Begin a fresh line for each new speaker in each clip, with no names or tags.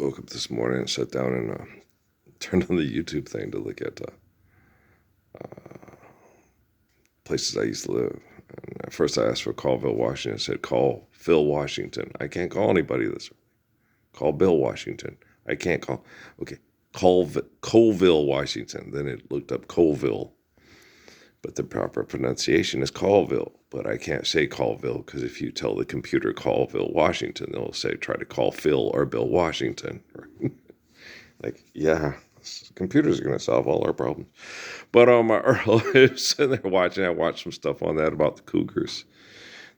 woke up this morning and sat down and turned on the YouTube thing to look at places I used to live. And at first I asked for Colville, Washington. It said, call Phil Washington. I can't call anybody this early. Call Bill Washington. I can't call. Okay, Colville, Washington. Then it looked up Colville. But the proper pronunciation is Colville. But I can't say Colville because if you tell the computer Colville, Washington, they'll say try to call Phil or Bill Washington. Like, yeah, computers are going to solve all our problems. But on my early, sitting there watching, I watched some stuff on that about the Cougars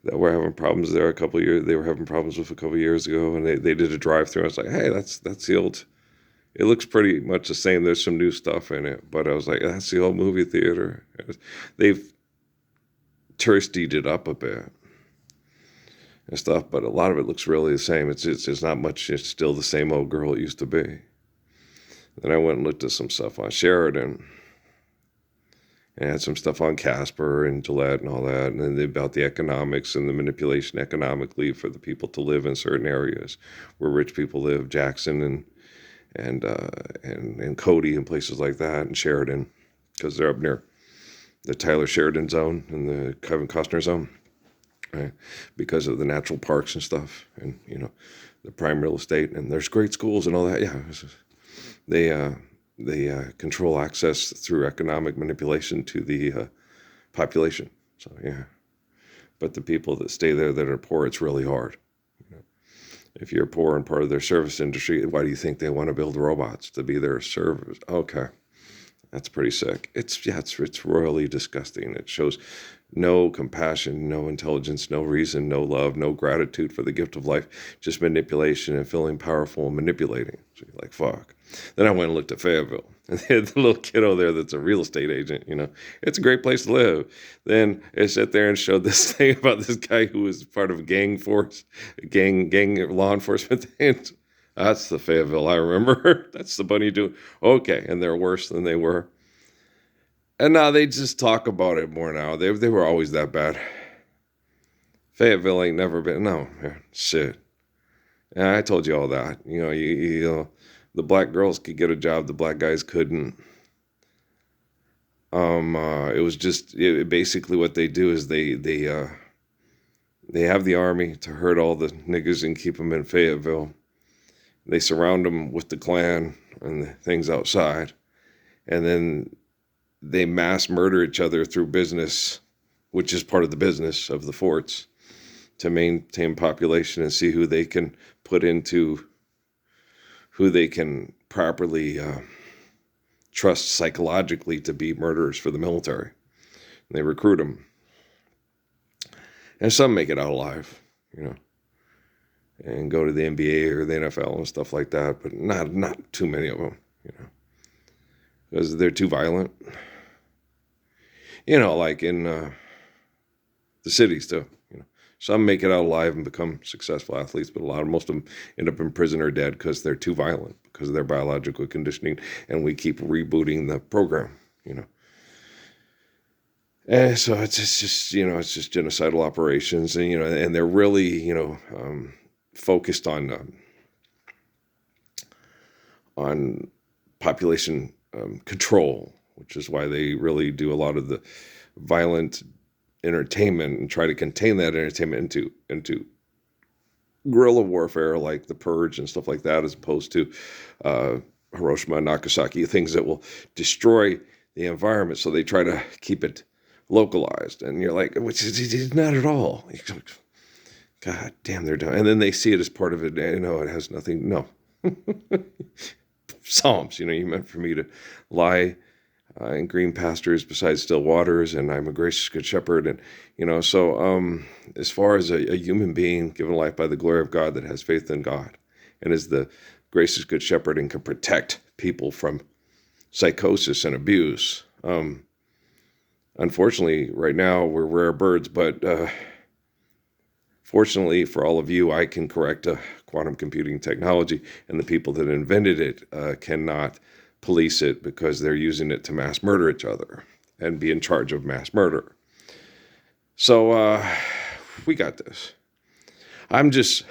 that were having problems there a couple of years. They were having problems with a couple of years ago, and they did a drive-through. I was like, hey, that's the old. It looks pretty much the same. There's some new stuff in it, but I was like, that's the old movie theater. They've touristied it up a bit and stuff, but a lot of it looks really the same. It's not much. It's still the same old girl it used to be. Then I went and looked at some stuff on Sheridan. And had some stuff on Casper and Gillette and all that, and then about the economics and the manipulation economically for the people to live in certain areas where rich people live, Jackson and Cody and places like that, and Sheridan, because they're up near the Tyler Sheridan zone and the Kevin Costner zone, right? Because of the natural parks and stuff, and the prime real estate, and there's great schools and all that. Yeah, they control access through economic manipulation to the population. So, yeah. But the people that stay there that are poor, it's really hard. If you're poor and part of their service industry, why do you think they want to build robots to be their service? Okay. That's pretty sick. It's royally disgusting. It shows no compassion, no intelligence, no reason, no love, no gratitude for the gift of life, just manipulation and feeling powerful and manipulating. So you're like, fuck. Then I went and looked at Fayetteville, and they had the little kiddo there that's a real estate agent. It's a great place to live. Then I sat there and showed this thing about this guy who was part of a gang law enforcement thing. That's the Fayetteville I remember. That's the bunny doing. Okay, and they're worse than they were. And now they just talk about it more now. They were always that bad. Fayetteville ain't never been. No, man, shit. And I told you all that. The black girls could get a job, the black guys couldn't. It was just basically what they do is they have the army to hurt all the niggas and keep them in Fayetteville. They surround them with the Klan and the things outside, and then they mass murder each other through business, which is part of the business of the forts, to maintain population and see who they can put into, who they can properly trust psychologically to be murderers for the military. And they recruit them. And some make it out alive, and go to the NBA or the NFL and stuff like that, but not too many of them, because they're too violent. Like in the cities too. Some make it out alive and become successful athletes, but most of them end up in prison or dead because they're too violent, because of their biological conditioning, and we keep rebooting the program, And so it's just genocidal operations, and they're really, focused on population control, which is why they really do a lot of the violent entertainment and try to contain that entertainment into guerrilla warfare like the Purge and stuff like that, as opposed to Hiroshima and Nagasaki, things that will destroy the environment. So they try to keep it localized, and you're like, which is not at all. God damn, they're done. And then they see it as part of it. It has nothing. No. Psalms, you meant for me to lie in green pastures beside still waters, and I'm a gracious good shepherd. And, so as far as a human being given life by the glory of God that has faith in God and is the gracious good shepherd and can protect people from psychosis and abuse. Unfortunately, right now we're rare birds, but fortunately for all of you, I can correct quantum computing technology, and the people that invented it cannot police it because they're using it to mass murder each other and be in charge of mass murder. So we got this. I'm just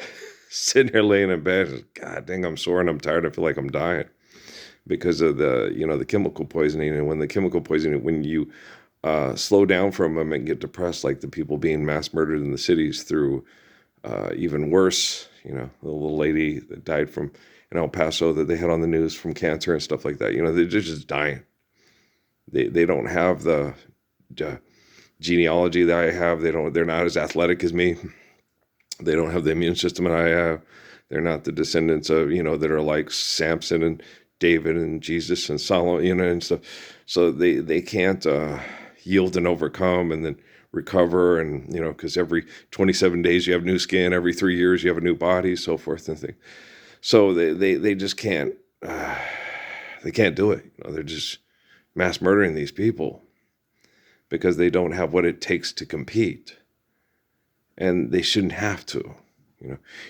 sitting here laying in bed. God dang, I'm sore and I'm tired. I feel like I'm dying because of the chemical poisoning. And when the chemical poisoning, when you slow down for a moment and get depressed, like the people being mass murdered in the cities through even worse, the little lady that died from in El Paso that they had on the news from cancer and stuff like that. They're just dying. They don't have the genealogy that I have. They're not as athletic as me. They don't have the immune system that I have. They're not the descendants of, that are like Samson and David and Jesus and Solomon, and stuff. So they can't yield and overcome and then recover. And, because every 27 days you have new skin, every 3 years you have a new body, so forth and things. So they just can't, they can't do it. They're just mass murdering these people because they don't have what it takes to compete. And they shouldn't have to.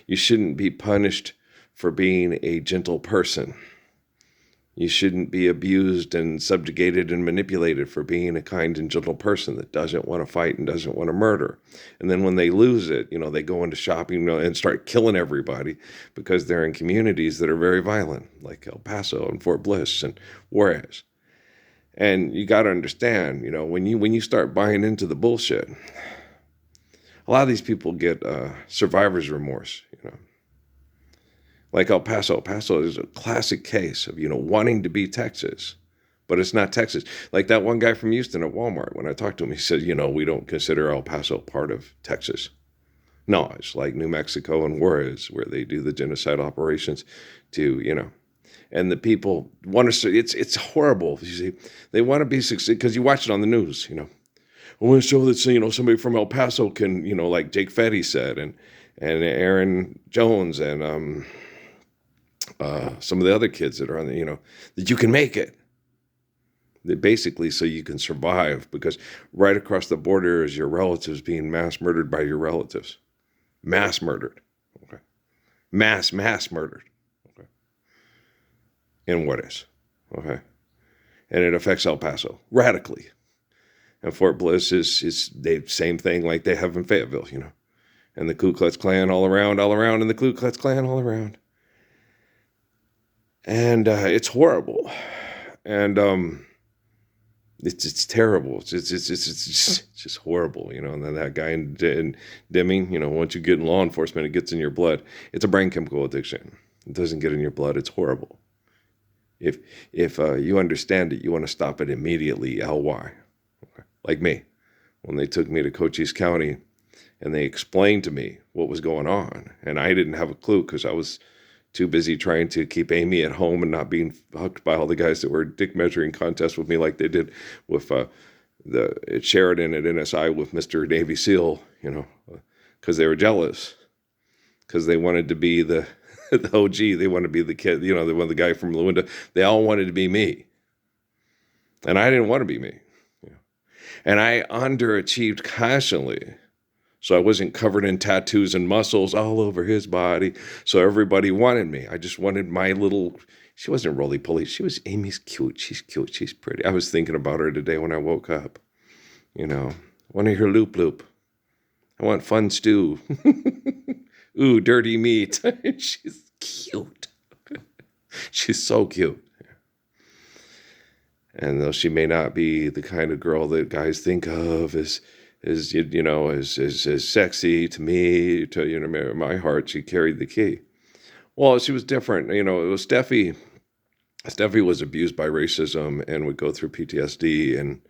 You shouldn't be punished for being a gentle person. You shouldn't be abused and subjugated and manipulated for being a kind and gentle person that doesn't want to fight and doesn't want to murder. And then when they lose it, they go into shopping and start killing everybody because they're in communities that are very violent, like El Paso and Fort Bliss and Juarez. And you got to understand, when you start buying into the bullshit, a lot of these people get survivor's remorse, Like El Paso. El Paso is a classic case of, wanting to be Texas, but it's not Texas. Like that one guy from Houston at Walmart, when I talked to him, he said, we don't consider El Paso part of Texas. No, it's like New Mexico and Juarez, where they do the genocide operations to, and the people want to, it's horrible. You see, they want to be succeed because you watch it on the news, I want to show that, somebody from El Paso can, like Jake Fetty said, and Aaron Jones and some of the other kids that are on the, that you can make it. That basically so you can survive, because right across the border is your relatives being mass murdered by your relatives. Mass murdered. Okay. Mass murdered. Okay. In Juarez. Okay. And it affects El Paso radically. And Fort Bliss is the same thing like they have in Fayetteville, And the Ku Klux Klan all around, and the Ku Klux Klan all around. And it's horrible. And it's terrible. It's just horrible, And then that guy in Deming, once you get in law enforcement, it gets in your blood. It's a brain chemical addiction. It doesn't get in your blood. It's horrible. If you understand it, you want to stop it immediately. LY. Like me, when they took me to Cochise County and they explained to me what was going on. And I didn't have a clue because I was too busy trying to keep Amy at home and not being hooked by all the guys that were dick measuring contests with me like they did with at Sheridan at NSI with Mr. Navy SEAL, because they were jealous, because they wanted to be the OG. They wanted to be the kid, they wanted the guy from Lewinda. They all wanted to be me. And I didn't want to be me. And I underachieved constantly. So I wasn't covered in tattoos and muscles all over his body. So everybody wanted me. I just wanted my little, she wasn't roly-poly. Amy's cute. She's cute. She's pretty. I was thinking about her today when I woke up. Want to hear loop loop. I want fun stew. Ooh, dirty meat. She's cute. She's so cute. And though she may not be the kind of girl that guys think of as sexy to me, to my heart, she carried the key. Well, she was different. It was Steffi. Steffi was abused by racism and would go through PTSD and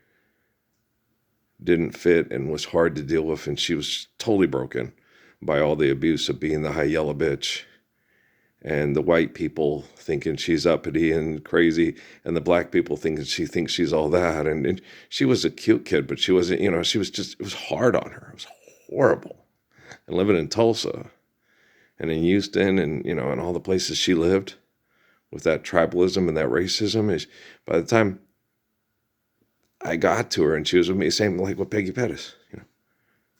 didn't fit and was hard to deal with. And she was totally broken by all the abuse of being the high yellow bitch. And the white people thinking she's uppity and crazy, and the black people thinking she thinks she's all that. And she was a cute kid, but she wasn't, she was just, it was hard on her. It was horrible. And living in Tulsa and in Houston and, and all the places she lived with that tribalism and that racism, is by the time I got to her and she was with me, same like with Peggy Pettis,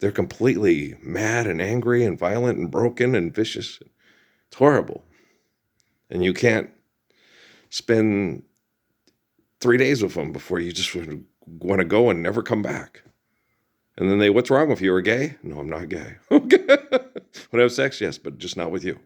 they're completely mad and angry and violent and broken and vicious. It's horrible. And you can't spend 3 days with them before you just want to go and never come back. And then what's wrong with you? You're gay? No, I'm not gay. Okay. Want to have sex? Yes, but just not with you.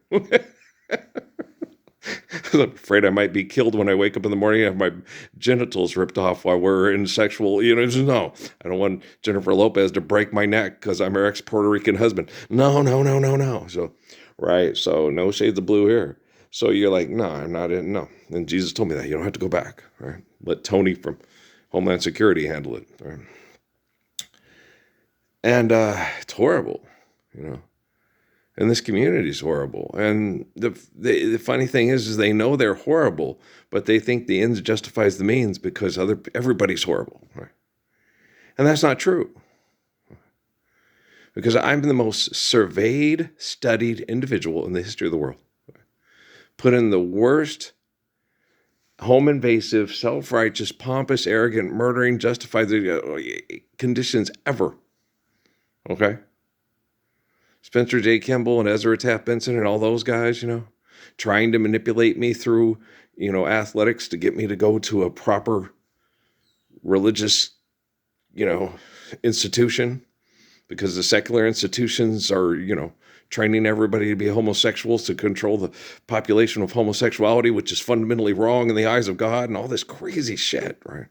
I'm afraid I might be killed when I wake up in the morning and have my genitals ripped off while we're in sexual, no. I don't want Jennifer Lopez to break my neck because I'm her ex-Puerto Rican husband. No, no, no, no, no. So, right, so no shades of blue here. So you're like, no, I'm not in, no. And Jesus told me that. You don't have to go back, right? Let Tony from Homeland Security handle it, right? And it's horrible, And this community is horrible. And the funny thing is they know they're horrible, but they think the ends justifies the means because everybody's horrible, right? And that's not true. Because I'm the most surveyed, studied individual in the history of the world. Put in the worst, home invasive, self-righteous, pompous, arrogant, murdering, justified conditions ever. Okay? Spencer J. Kimball and Ezra Taft Benson and all those guys, trying to manipulate me through, athletics to get me to go to a proper religious, institution, because the secular institutions are, training everybody to be homosexuals to control the population of homosexuality, which is fundamentally wrong in the eyes of God and all this crazy shit, right?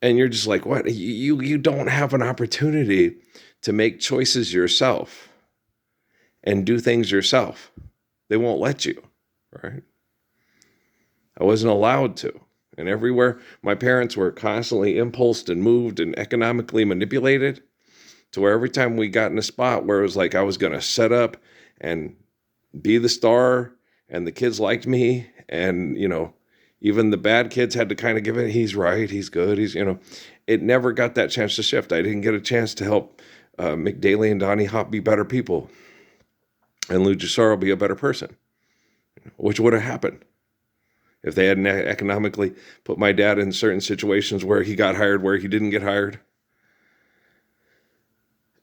And you're just like, what? You don't have an opportunity to make choices yourself and do things yourself. They won't let you, right? I wasn't allowed to. And everywhere, my parents were constantly impulsed and moved and economically manipulated to where every time we got in a spot where it was like I was going to set up and be the star and the kids liked me and, even the bad kids had to kind of give it, he's right, he's good, it never got that chance to shift. I didn't get a chance to help Mick Daly and Donnie Hop be better people and Lou Gisaro be a better person, which would have happened if they hadn't economically put my dad in certain situations where he got hired, where he didn't get hired.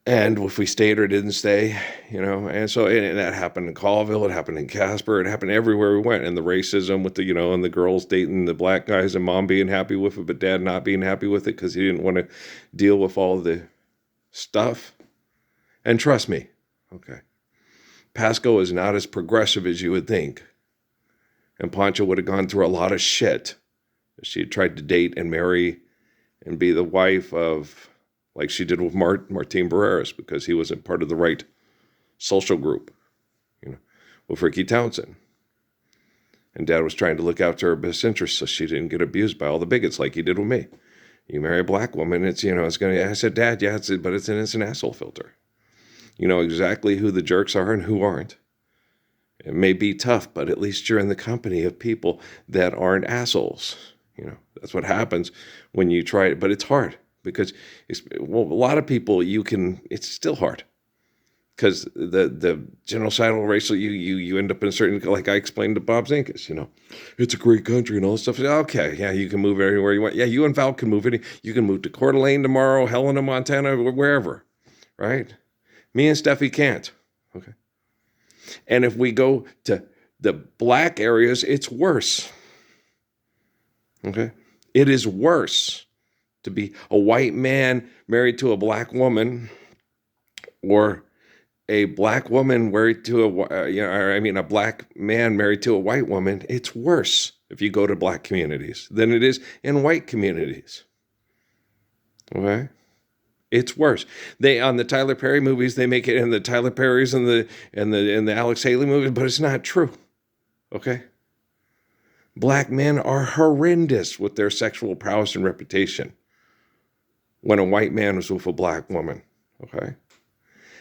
And if we stayed or didn't stay, and so and that happened in Colville, it happened in Casper, it happened everywhere we went. And the racism with and the girls dating the black guys and mom being happy with it, but dad not being happy with it because he didn't want to deal with all the stuff. And trust me, okay, Pasco is not as progressive as you would think. And Pancho would have gone through a lot of shit. She had tried to date and marry and be the wife of, like she did with Martin Barreras, because he wasn't part of the right social group, with Ricky Townsend. And Dad was trying to look after her best interests so she didn't get abused by all the bigots like he did with me. You marry a black woman, it's, it's going to, I said, Dad, yeah, but it's an asshole filter. You know exactly who the jerks are and who aren't. It may be tough, but at least you're in the company of people that aren't assholes. That's what happens when you try it, but it's hard. Because a lot of people it's still hard because the genocidal racial you end up in a certain, like I explained to Bob Zinkas, it's a great country and all this stuff. Okay, yeah, you can move anywhere you want. Yeah, you and Val can move you can move to Coeur d'Alene tomorrow, Helena, Montana, wherever, right? Me and Steffi can't. Okay, and if we go to the black areas, it's worse. Okay, it is worse to be a white man married to a black woman, or a black woman married to a black man married to a white woman. It's worse if you go to black communities than it is in white communities. Okay? It's worse. On the Tyler Perry movies, they make it in the Tyler Perry's and the Alex Haley movies, but it's not true. Okay? Black men are horrendous with their sexual prowess and reputation when a white man was with a black woman, okay?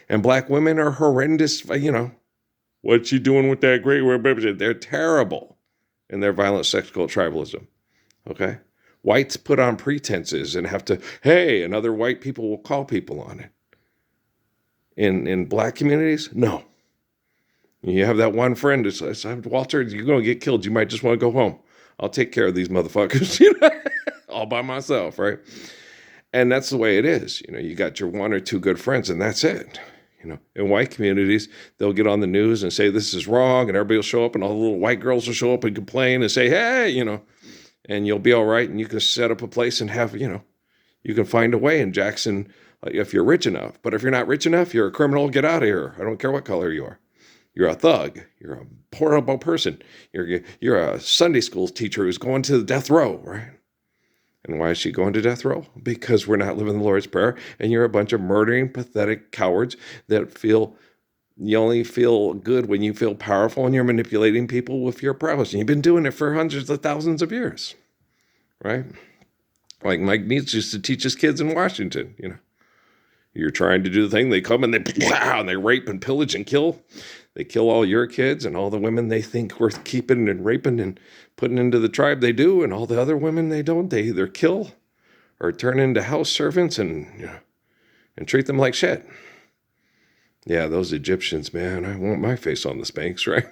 And black women are horrendous, what's she doing with that great word? They're terrible in their violent sexual tribalism, okay? Whites put on pretenses and have to, hey, and other white people will call people on it. In black communities, no. You have that one friend who says, Walter, you're going to get killed. You might just want to go home. I'll take care of these motherfuckers, all by myself, right? And that's the way it is. You got your one or two good friends and that's it. In white communities, they'll get on the news and say this is wrong and everybody will show up and all the little white girls will show up and complain and say, hey, and you'll be all right and you can set up a place and have, you can find a way. In Jackson, if you're rich enough. But if you're not rich enough, you're a criminal. Get out of here. I don't care what color you are. You're a thug. You're a horrible person. You're a Sunday school teacher who's going to the death row, right? And why is she going to death row? Because we're not living the Lord's Prayer, and you're a bunch of murdering, pathetic cowards that you only feel good when you feel powerful, and you're manipulating people with your prowess. And you've been doing it for hundreds of thousands of years, right? Like Mike Needs used to teach his kids in Washington, You're trying to do the thing, they come and they rape and pillage and kill. They kill all your kids and all the women they think worth keeping and raping and putting into the tribe they do, and all the other women they don't. They either kill or turn into house servants and treat them like shit. Yeah, those Egyptians, man, I want my face on the Spanx, right?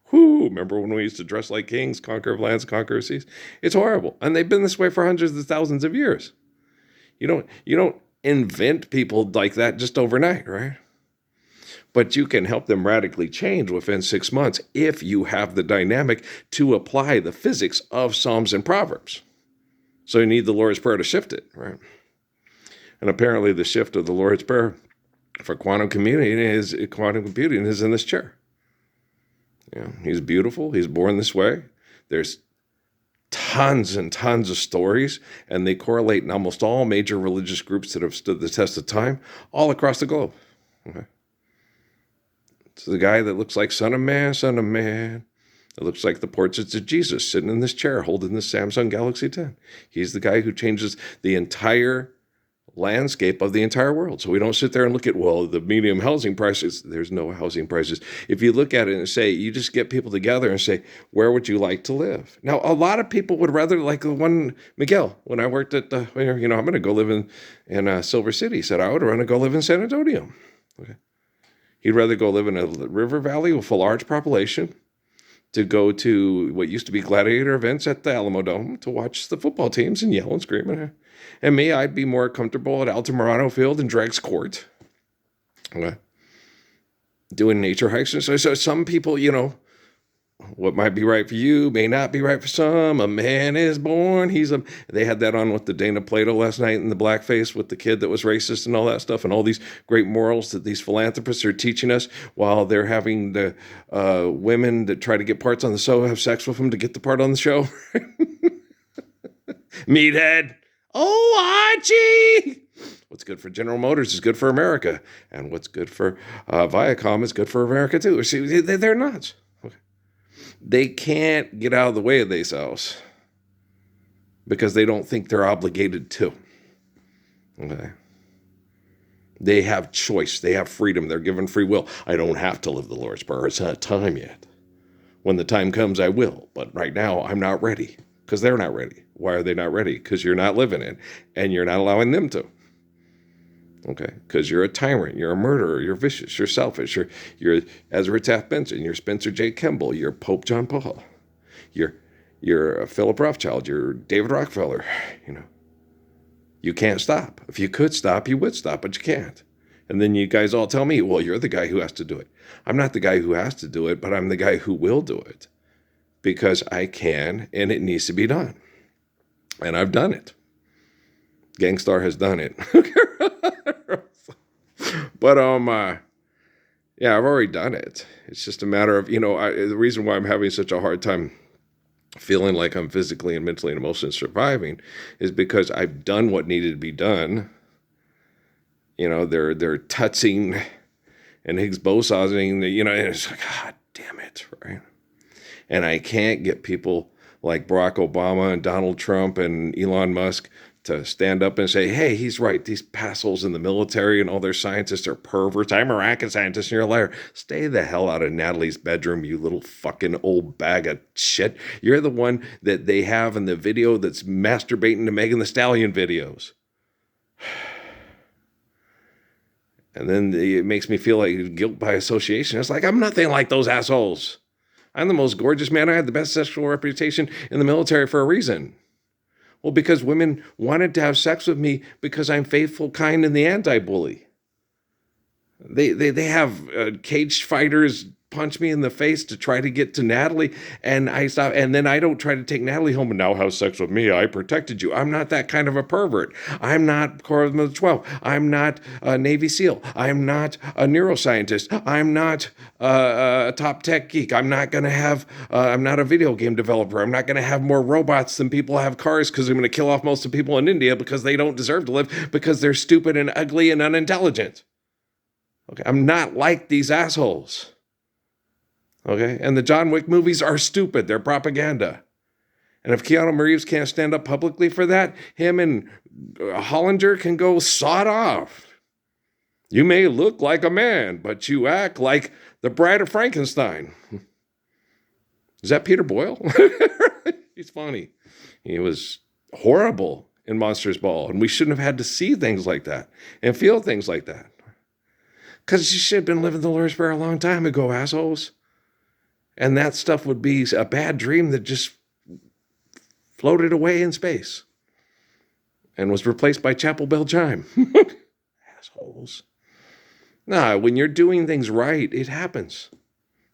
Whoo, remember when we used to dress like kings, conquer of lands, conquer of seas? It's horrible. And they've been this way for hundreds of thousands of years. You don't invent people like that just overnight, right? But you can help them radically change within 6 months if you have the dynamic to apply the physics of Psalms and Proverbs. So you need the Lord's Prayer to shift it, right? And apparently the shift of the Lord's Prayer for quantum computing is in this chair. He's beautiful. He's born this way. There's tons and tons of stories, and they correlate in almost all major religious groups that have stood the test of time all across the globe. Okay. It's the guy that looks like Son of Man. It looks like the portraits of Jesus sitting in this chair holding this Samsung Galaxy 10. He's the guy who changes the entire landscape of the entire world. So we don't sit there and look at, the medium housing prices. There's no housing prices. If you look at it and say, you just get people together and say, where would you like to live? Now, a lot of people would rather, like the one Miguel, when I worked at I'm going to go live in Silver City, said I would rather go live in San Antonio. Okay. He'd rather go live in a river valley with a large population, to go to what used to be gladiator events at the Alamo Dome to watch the football teams and yell and scream. And me, I'd be more comfortable at Altamirano Field and Drags Court, doing nature hikes. And so some people, what might be right for you may not be right for some. A man is born. They had that on with the Dana Plato last night in the blackface with the kid that was racist and all that stuff, and all these great morals that these philanthropists are teaching us while they're having the women that try to get parts on the show have sex with them to get the part on the show. Meathead. Oh, Archie. What's good for General Motors is good for America. And what's good for Viacom is good for America too. See, they're nuts. They can't get out of the way of themselves because they don't think they're obligated to. Okay. They have choice. They have freedom. They're given free will. I don't have to live the Lord's Prayer. It's not time yet. When the time comes, I will. But right now, I'm not ready because they're not ready. Why are they not ready? Because you're not living it and you're not allowing them to. Okay, because you're a tyrant, you're a murderer, you're vicious, you're selfish, you're Ezra Taft Benson, you're Spencer J. Kimball, you're Pope John Paul, you're Philip Rothschild, you're David Rockefeller. You can't stop. If you could stop, you would stop, but you can't. And then you guys all tell me, well, you're the guy who has to do it. I'm not the guy who has to do it, but I'm the guy who will do it because I can, and it needs to be done. And I've done it. Gangstar has done it. But yeah, I've already done it. It's just a matter of, the reason why I'm having such a hard time feeling like I'm physically and mentally and emotionally surviving is because I've done what needed to be done. They're tutsing and Higgs bososing, and it's like, God damn it, right? And I can't get people like Barack Obama and Donald Trump and Elon Musk to stand up and say, hey, he's right. These assholes in the military and all their scientists are perverts. I'm a rocket scientist and you're a liar. Stay the hell out of Natalie's bedroom, you little fucking old bag of shit. You're the one that they have in the video that's masturbating to Megan Thee Stallion videos. And then it makes me feel like guilt by association. It's like, I'm nothing like those assholes. I'm the most gorgeous man. I had the best sexual reputation in the military for a reason. Well, because women wanted to have sex with me because I'm faithful, kind, and the anti-bully. They have cage fighters punch me in the face to try to get to Natalie, and I stop, and then I don't try to take Natalie home and now have sex with me. I protected you. I'm not that kind of a pervert. I'm not Corps of the 12. I'm not a Navy SEAL. I'm not a neuroscientist. I'm not a top tech geek. I'm not going to have, I'm not a video game developer. I'm not going to have more robots than people have cars because I'm going to kill off most of the people in India because they don't deserve to live because they're stupid and ugly and unintelligent. Okay, I'm not like these assholes. Okay, and the John Wick movies are stupid. They're propaganda. And if Keanu Reeves can't stand up publicly for that, him and Hollinger can go sawed off. You may look like a man, but you act like the Bride of Frankenstein. Is that Peter Boyle? He's funny. He was horrible in Monsters Ball, and we shouldn't have had to see things like that and feel things like that. Because you should have been living the Lord's Prayer a long time ago, assholes. And that stuff would be a bad dream that just floated away in space and was replaced by Chapel Bell Chime. Assholes. Nah, when you're doing things right, it happens.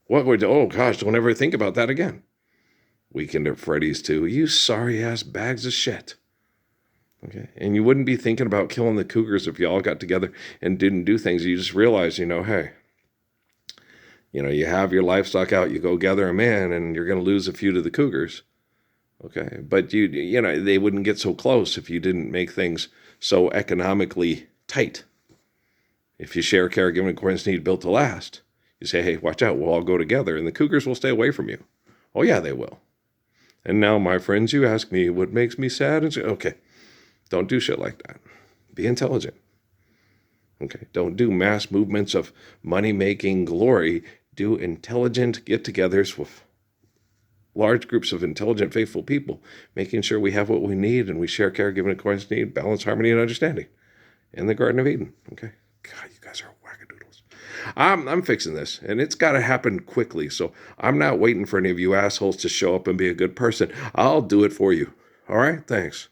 Oh gosh, don't ever think about that again. Weekend at Freddy's too. You sorry-ass bags of shit. Okay, and you wouldn't be thinking about killing the cougars if you all got together and didn't do things. You just realize, hey, you have your livestock out, you go gather them in, and you're going to lose a few to the cougars. Okay, but they wouldn't get so close if you didn't make things so economically tight. If you share, care, give, and accordance need built to last, you say, hey, watch out, we'll all go together, and the cougars will stay away from you. Oh yeah, they will. And now, my friends, you ask me what makes me sad, and say, okay. Don't do shit like that. Be intelligent. Okay. Don't do mass movements of money-making glory. Do intelligent get-togethers with large groups of intelligent, faithful people, making sure we have what we need and we share, care, give, and accordance to need, balance, harmony, and understanding in the Garden of Eden. Okay. God, you guys are wackadoodles. I'm fixing this, and it's got to happen quickly. So I'm not waiting for any of you assholes to show up and be a good person. I'll do it for you. All right. Thanks.